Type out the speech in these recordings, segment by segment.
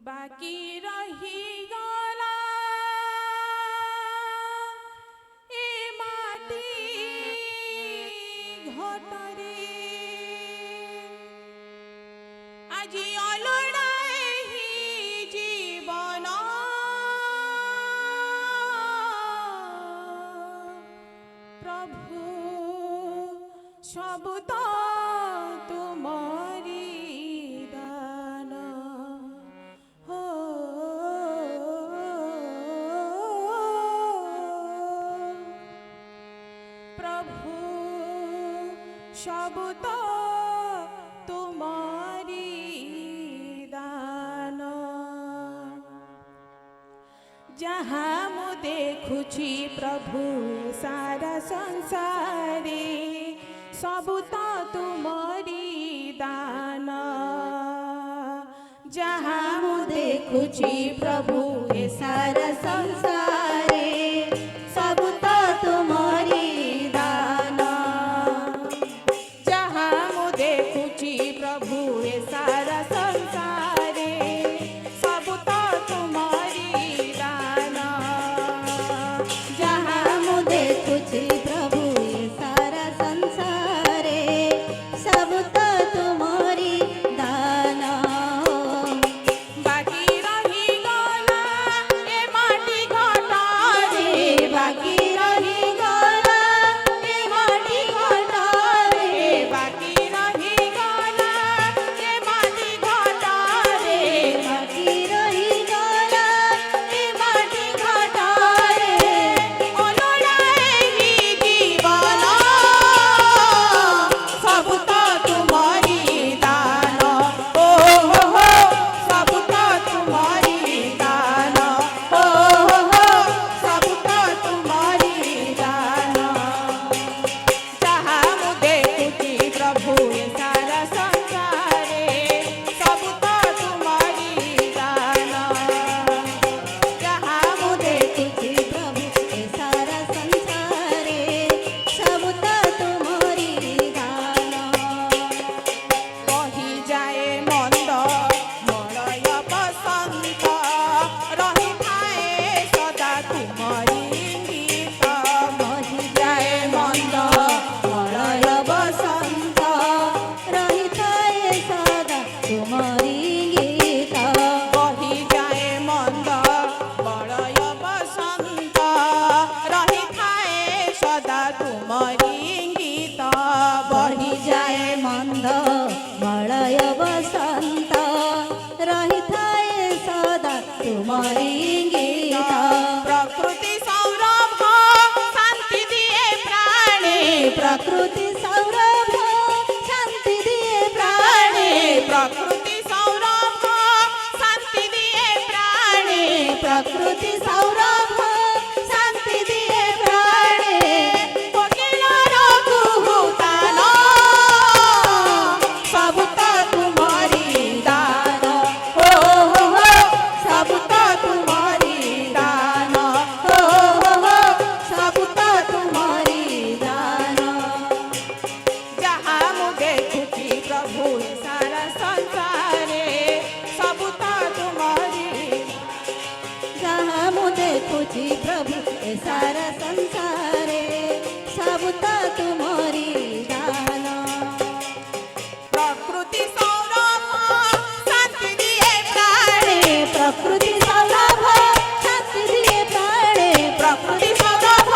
बाकी रहीगला ए माटी घटरे আজি অলড়াই জীবন প্রভু সব তো তোমারি দান হো প্রভু সব তো তোমারি दान जहाँ मु देखुची प्रभु सारा संसारे सब तो तुमरी दान जहाँ मु देखुची प्रभु सारा संसारे सब तो तुमरी दान जहाँ मु देखुची प्रभु सारा संसारे सब तो तुम्हारी दान जहाँ मु देखुची प्रभु सारा संसारे सब तो तुम्हारी दान बाकी रही गला ए माटी घटरे बाकी रही गला ए माटी घटरे बाकी रही गला ए माटी घटरे बाकी रही गला ए माटी घटरे অলড়াই জীবন सब तो तुम्हारी दान ओ हो सब तो तुम्हारी दान ओ हो सब तो तुम्हारी दान जहाँ मु देखुची प्रभु सारा संसारे सब तो तुम्हारी दान जहाँ मु देखुची प्रभु सारा संसारे सब तो तुम्हारी दान कही जाए मंद मलय बसंत रही थाए सदा तुम्हारी गीत कही जाए मंद मलय बसंत रहिताए सदा तुम्हारी गीत कही जाए मंद मलय बसंत रही थाए सदा तुम्हारी गीत बही जाए मंद मलय बसंत रहिताए सदा तुम्हारी गीत प्रकृति सौरभ शांति दिए प्राणे प्रकृति सौरभ शांति दिए प्राणे प्रकृति सौरभ शांति दिए प्राणे प्रकृति सौरभ शांति दिए प्राणे कोकिल रघुतान सब तो तुम्हारी दान हो सब तो तुम्हारी दान हो सब तो तुम्हारी दान जहाँ मु देखुची प्रभु सारा संसारे सब तो तुम्हारी जहाँ मु देखुची प्रभु सारा संसारे सब तो तुम्हारी दान प्रकृति सौरभ शांति दिए प्राणे प्रकृति सौरभ शांति दिए प्राणे प्रकृति सौरभ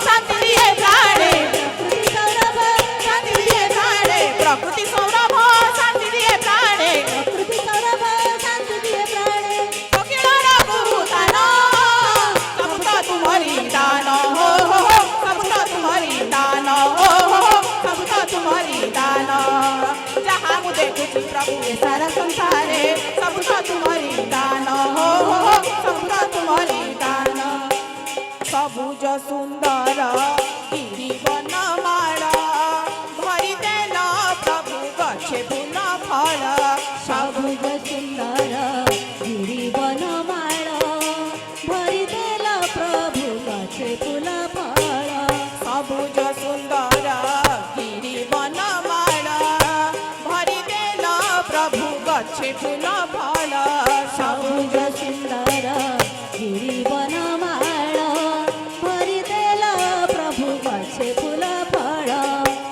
शांति दिए प्राणे प्रकृति सौरभ शांति दिए प्राणे प्रकृति सौरभ शांति दिए प्राणे प्रकृति सौरभ शांति दिए प्राणे कोकिल रघुतान सब तो तुम्हारी दान हो सब तो तुम्हारी दान हो सब तो तुम्हारी दान जहाँ मु देखुची प्रभु सारा संसारे सब तो तुम्हारी दान हो सब तो तुम्हारी दान सबुज सुंदर गिरी बनमाळ भरी देल प्रभु गछे फूल फल सबुज सुंदर गिरी बनमाळ भरी देल प्रभु गछे फूल फल सबुज सुंदर गिरी बनमाळ भरी देल प्रभु गछ ଗଛେ ଫୁଲ ଫଳ ସବୁଜ ସୁନ୍ଦର ଗିରିବନ ମାଳ ଭରିଦେଲ ପ୍ରଭୁ ଗଛେ ଫୁଲ ଫଳ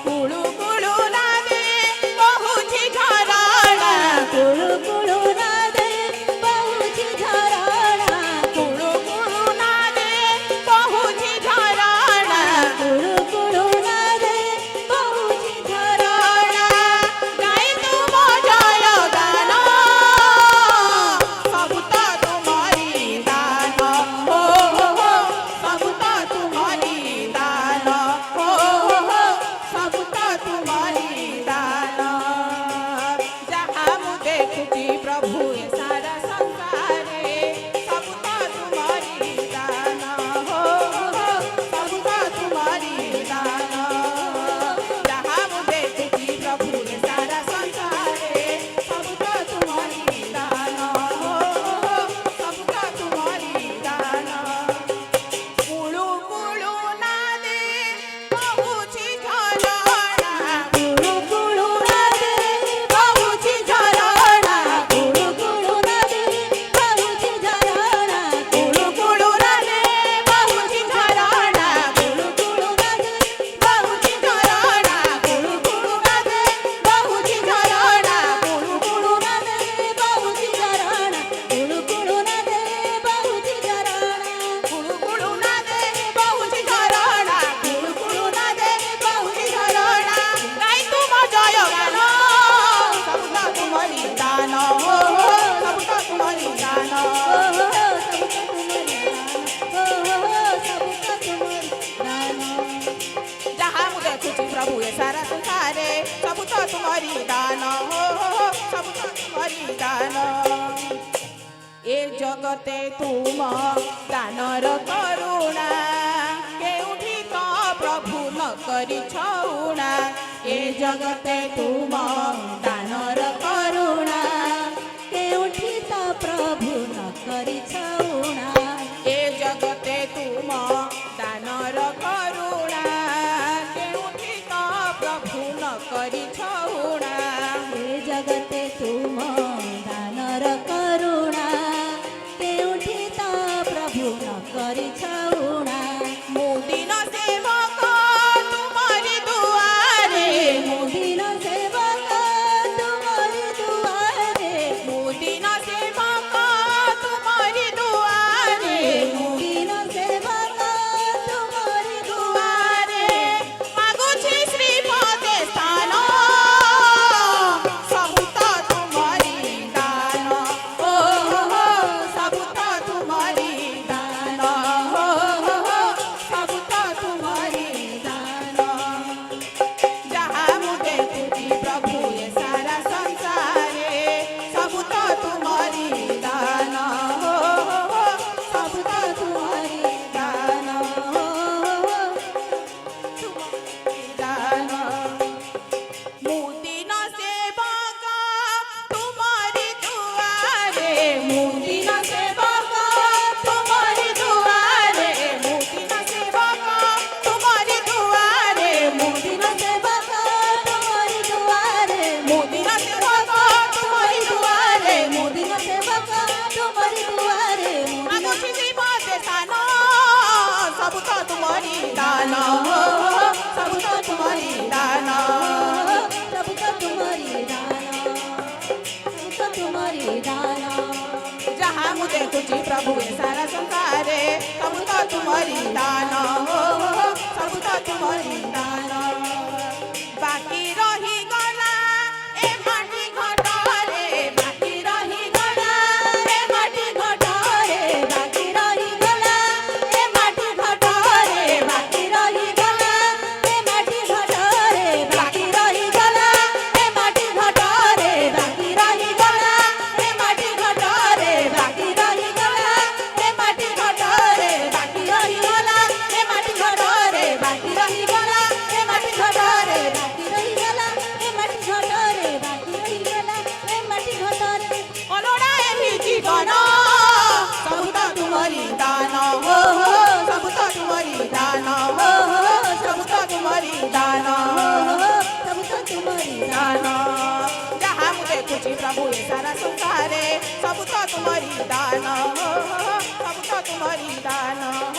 କୁଳୁ କୁଳୁ ନାଦେ ବହୁଛି ଝରଣା କୁଳୁ କୁଳୁ ନାଦେ ବହୁଛି ଝରଣା କୁଳୁ କୁଳୁ ନାଦେ ବହୁଛି ଝରଣା କୁଳୁ କୁଳୁ ନାଦେ ବହୁଛି ଝରଣା ଗାଇ ତୁମ ଜୟ ଗାନ ସବୁ ତ ତୁମରି ଦାନ ହୋ ହୋ ହୋ ସବୁ ତ ତୁମରି ଦାନ ହୋ ହୋ ହୋ ସବୁ ତ ତୁମରି ଦାନ ଯାହା ମୁଁ ଦେଖୁଛି ପ୍ରଭୁ ଏ ସାରା ସଂସାରେ ସବୁ ତ ତୁମରି ଦାନ ହୋ ହୋ ହୋ ସବୁ ତ ତୁମରି ଦାନ ଯାହା ମୁଁ ଦେଖୁଛି ପ୍ରଭୁ ଏ ସାରା ସଂସାରେ ସବୁ ତ ତୁମରି ଦାନ ହୋ ହୋ ହୋ ସବୁ ତ ତୁମରି ଦାନ କୁଳୁ କୁଳୁ ନାଦେ ବହୁଛି ଝରଣା କୁଳୁ କୁଳୁ ନାଦେ ବହୁଛି ଝରଣା କୁଳୁ କୁଳୁ ନାଦେ ବହୁଛି ଝରଣା କୁଳୁ କୁଳୁ ନାଦେ ବହୁଛି ଝରଣା କୁଳୁ କୁଳୁ ନାଦେ ବହୁଛି ଝରଣା କୁଳୁ କୁଳୁ ନାଦେ ବହୁଛି ଝରଣା କୁଳୁ କୁଳୁ ନାଦେ ବହୁଛି ଝରଣା କୁଳୁ କୁଳୁ ନାଦେ ବହୁଛି ଝରଣା କୁଳୁ କୁଳୁ ନାଦେ ବହୁଛି ଝରଣା କୁଳୁ କୁଳୁ ନାଦେ ବହୁଛି ଝରଣା ଗାଇ ତୁମ ଜୟ ଗାନ ସବୁ ତ ତୁମରି ଦାନ ହୋ ହୋ ସବୁ ତ ତୁମରି ଦାନ ଯାହା ମୁଁ ଦେଖୁଛି ପ୍ରଭୁ ଏ ସାରା ସଂସାରେ ସବୁ ତ ତୁମରି ଦାନ ହୋ ହୋ ହୋ ସବୁ ତ ତୁମରି ଦାନ ଏ ଜଗତେ ତୁମ ଦାନର କରୁଣା କେଉଁଠି ତ ପ୍ରଭୁ ନ କରିଛ ଉଣା ଏ ଜଗତେ ତୁମ ଦାନର କରୁଣା କେଉଁଠି ତ ପ୍ରଭୁ ନ କରିଛ ଉଣା ଏ ଜଗତେ ତୁମ ଦାନର କରୁଣା କେଉଁଠି ତ ପ୍ରଭୁ ନ କରିଛ ଉଣା ଏ ଜଗତେ ତୁମ ଦାନର କରୁଣା କେଉଁଠି ତ ପ୍ରଭୁ ନ କରିଛ ଉଣା ମୁଁ ଦିନ ସେବକ ତୁମରି ଦୁଆରେ ମୁଁ ଦିନ ସେବକ ତୁମରି ଦୁଆରେ ମୁଁ ଦିନ ସେବକ ତୁମରି ଦୁଆରେ ମୁଁ ଦିନ ସେବକ ତୁମରି ଦୁଆରେ ମାଗୁଛି ଶ୍ରୀପଦେ ସ୍ଥାନ ସବୁ ତ ତୁମରି ଦାନ ଓ ହୋ ହୋ ସବୁ ତ ତୁମରି ଦାନ ଓ ହୋ ହୋ ସବୁ ତ ତୁମରି ଦାନ ଯାହା ମୁଁ ଦେଖୁଛି ପ୍ରଭୁ ଏ ସାରା ସଂସାରେ ସବୁ ତ ତୁମରି ଦାନ ହୋ ହୋ ହୋ ସବୁ ତ ତୁମରି ଦାନ ଦାନ ମୁଁ ଦିନ ସେବକ ତୁମରି ଦୁଆରେ ମୁଁ ଦିନ ସେବକ ତୁମରି ଦୁଆରେ ମୁଁ ଦିନ ସେବକ ତୁମରି ଦୁଆରେ ମୁଁ ଦିନ ସେବକ ତୁମରି ଦୁଆରେ ମୁଁ ଦିନ ସେବକ ତୁମରି ଦୁଆରେ ମୁଁ ଦିନ ସେବକ ତୁମରି ଦୁଆରେ ମାଗୁଛି ଶ୍ରୀପଦେ ସ୍ଥାନ ସବୁ ତ ତୁମରି ଦାନ ହୋ ହୋ ହୋ ସବୁ ତ ତୁମରି ଦାନ ସବୁ ତ ତୁମରି ଦାନ ସବୁ ତ ତୁମରି ଦାନ ଯାହା ମୁଁ ଦେଖୁଛି ପ୍ରଭୁ ଏ ସାରା ସଂସାରେ ସବୁ ତ ତୁମରି ଦାନ ହୋ ହୋ ହୋ ସବୁ ତ ତୁମରି ଦାନ ବାକି ରହିଗଲା ଏ ମାଟି ଘଟରେ ବାକି ରହିଗଲା ଏ ମାଟି ଘଟରେ ବାକି ରହିଗଲା ଏ ମାଟି ଘଟରେ ବାକି ରହିଗଲା ଏ ମାଟି ଘଟରେ ବାକି ରହିଗଲା ଏ ମାଟି ଘଟରେ ବାକି ରହିଗଲା ଏ ମାଟି ଘଟରେ ବାକି ରହିଗଲା ଏ ମାଟି ଘଟରେ ବାକି ରହିଗଲା ଏ ମାଟି ଘଟରେ ବାକି ରହିଗଲା ଏ ମାଟି ଘଟରେ ବାକି ରହିଗଲା ଏ ମାଟି ଘଟରେ ବାକି ରହିଗଲା ଏ ମାଟି ଘଟରେ ଅଲୋଡ଼ା ଏହି ଜୀବନ ସବୁ ତ ତୁମରି ଦାନ ହୋ ହୋ ସବୁ ତ ତୁମରି ଦାନ ହୋ ହୋ ସବୁ ତ ତୁମରି ଦାନ ସବୁ ତ ତୁମରି ଦାନ ଯାହା ମୁଁ ଦେଖୁଛି ପ୍ରଭୁ ଏ ସାରା ସଂସାରେ ସବୁ ତ ତୁମରି ଦାନ ସବୁ ତ ତୁମରି ଦାନ